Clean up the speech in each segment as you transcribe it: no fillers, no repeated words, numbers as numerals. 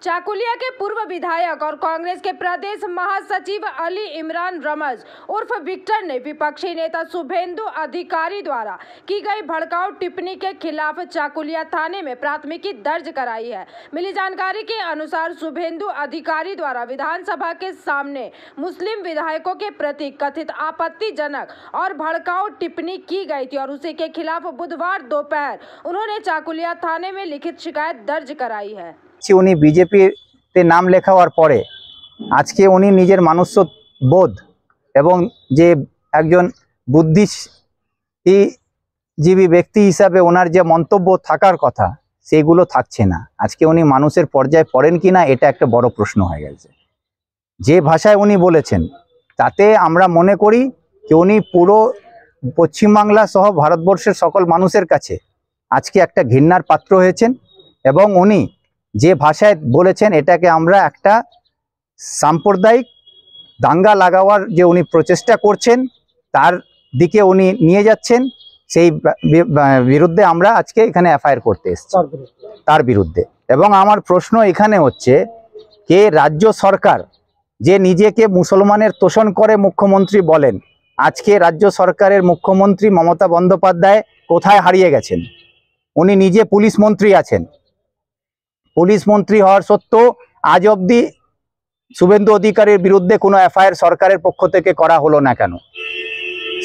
चाकुलिया के पूर्व विधायक और कांग्रेस के प्रदेश महासचिव अली इमरान रमज उर्फ विक्टर ने विपक्षी नेता शुभेंदु अधिकारी द्वारा की गई भड़काऊ टिप्पणी के खिलाफ चाकुलिया थाने में प्राथमिकी दर्ज कराई है। मिली जानकारी के अनुसार शुभेंदु अधिकारी द्वारा विधानसभा के सामने मुस्लिम विधायकों के प्रति कथित आपत्तिजनक और भड़काऊ टिप्पणी की गई थी और उसी के खिलाफ बुधवार दोपहर उन्होंने चाकुलिया थाने में लिखित शिकायत दर्ज कराई है। उनी बीजेपीते नाम लेखा हওয়ার পরে আজকে উনি নিজের মানসবোধ এবং যে একজন বুদ্ধিজীবী ব্যক্তি হিসাবে ওনার যে মন্তব্য থাকার কথা সেগুলো থাকছে না। আজকে উনি মানুষের পর্যায়ে পড়েন কিনা এটা একটা বড় প্রশ্ন হয়ে গেছে। যে ভাষায় উনি বলেছেন তাতে আমরা মনে করি যে উনি পুরো পশ্চিমবাংলা সহ ভারতবর্ষের সকল মানুষের কাছে আজকে একটা ঘৃণার পাত্র হয়েছেন এবং উনি যে ভাষায় বলেছেন এটাকে আমরা একটা সাম্প্রদায়িক দাঙ্গা লাগাবার যে উনি প্রচেষ্টা করছেন তার দিকে উনি নিয়ে যাচ্ছেন। সেই বিরুদ্ধে আমরা আজকে এখানে এফআইআর করতে এসেছি তার বিরুদ্ধে। এবং আমার প্রশ্ন এখানে হচ্ছে যে রাজ্য সরকার যে নিজেকে মুসলমানের তোষণ করে মুখ্যমন্ত্রী বলেন, আজকে রাজ্য সরকারের মুখ্যমন্ত্রী মমতা বন্দ্যোপাধ্যায় কোথায় হারিয়ে গেছেন? উনি নিজে পুলিশ মন্ত্রী আছেন। পুলিশ মন্ত্রী হওয়ার সত্ত্বেও আজ অবধি শুভেন্দু অধিকারীর বিরুদ্ধে কোনো এফআইআর সরকারের পক্ষ থেকে করা হলো না কেন?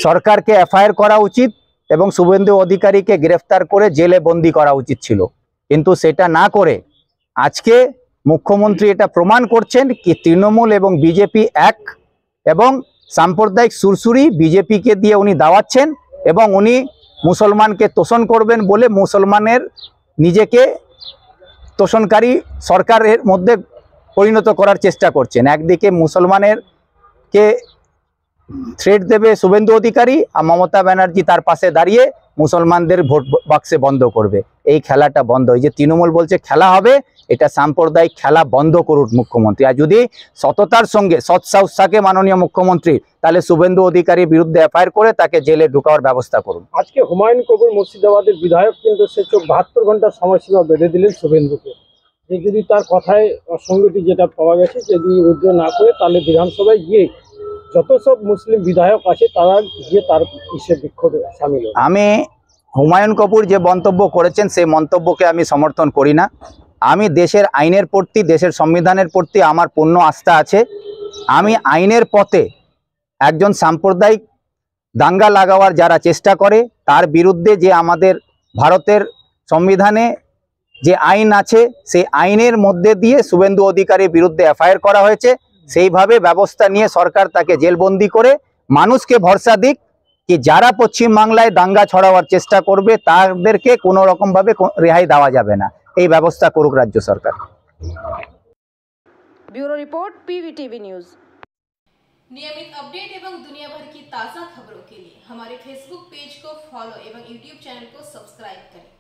সরকারকে এফআইআর করা উচিত এবং শুভেন্দু অধিকারীকে গ্রেফতার করে জেলে বন্দি করা উচিত ছিল, কিন্তু সেটা না করে আজকে মুখ্যমন্ত্রী এটা প্রমাণ করছেন কি তৃণমূল এবং বিজেপি এক এবং সাম্প্রদায়িক সুরসুরি বিজেপিকে দিয়ে উনি দাওয়াচ্ছেন এবং উনি মুসলমানকে তোষণ করবেন বলে মুসলমানের নিজেকে তোষণকারী সরকারের মধ্যে পরিণত করার চেষ্টা করছেন। একদিকে মুসলমানের কে থ্রেট দেবে শুভেন্দু অধিকারী আর মমতা ব্যানার্জি তার পাশে দাঁড়িয়ে মুসলমানদের ভোট বাক্সে বন্ধ করবে। এই খেলাটা বন্ধ। এই যে তৃণমূল বলছে খেলা হবে, এটা সাম্প্রদায়িক খেলা বন্ধ করুন মুখ্যমন্ত্রী। আর যদি সততার সঙ্গে সৎ সাহস থাকে মাননীয় মুখ্যমন্ত্রী, তাহলে শুভেন্দু অধিকারীর বিরুদ্ধে এফআইআর করে তাকে জেলে ঢোকানোর ব্যবস্থা করুন। আজকে হুমায়ুন কবির মুর্শিদাবাদের বিধায়ক কিন্তু সে 72 ঘন্টার সময়সীমা বেঁধে দিলেন শুভেন্দুকে, যে যদি তার কথায় অসঙ্গতি যেটা পাওয়া গেছে যদি উইথড্র না করে তাহলে বিধানসভায় গিয়ে যত সব মুসলিম বিধায়ক আছে তারা গিয়ে তার বিক্ষোভে সামিল হবে। আমি হুমায়ুন কবির যে মন্তব্য করেছেন সেই মন্তব্যকে আমি সমর্থন করি না। আমি দেশের আইনের প্রতি, দেশের সংবিধানের প্রতি আমার পূর্ণ আস্থা আছে। আমি আইনের পথে একজন সাম্প্রদায়িক দাঙ্গা লাগাবার যারা চেষ্টা করে তার বিরুদ্ধে যে আমাদের ভারতের সংবিধানে যে আইন আছে সেই আইনের মধ্যে দিয়ে শুভেন্দু অধিকারীর বিরুদ্ধে এফআইআর করা হয়েছে, সেইভাবে ব্যবস্থা নিয়ে সরকার তাকে জেলবন্দি করে মানুষকে ভরসা দিক कि যারা পশ্চিম বাংলায় দাঙ্গা ছড়াবার চেষ্টা করবে তাদেরকে কোনো রকম ভাবে রেহাই দেওয়া যাবে না। এই ব্যবস্থা করুক রাজ্য সরকার। Bureau report PVTV news. नियमित अपडेट एवं दुनिया भर की ताज़ा खबरों के लिए हमारे फेसबुक पेज को फॉलो एवं यूट्यूब चैनल को सब्सक्राइब करें।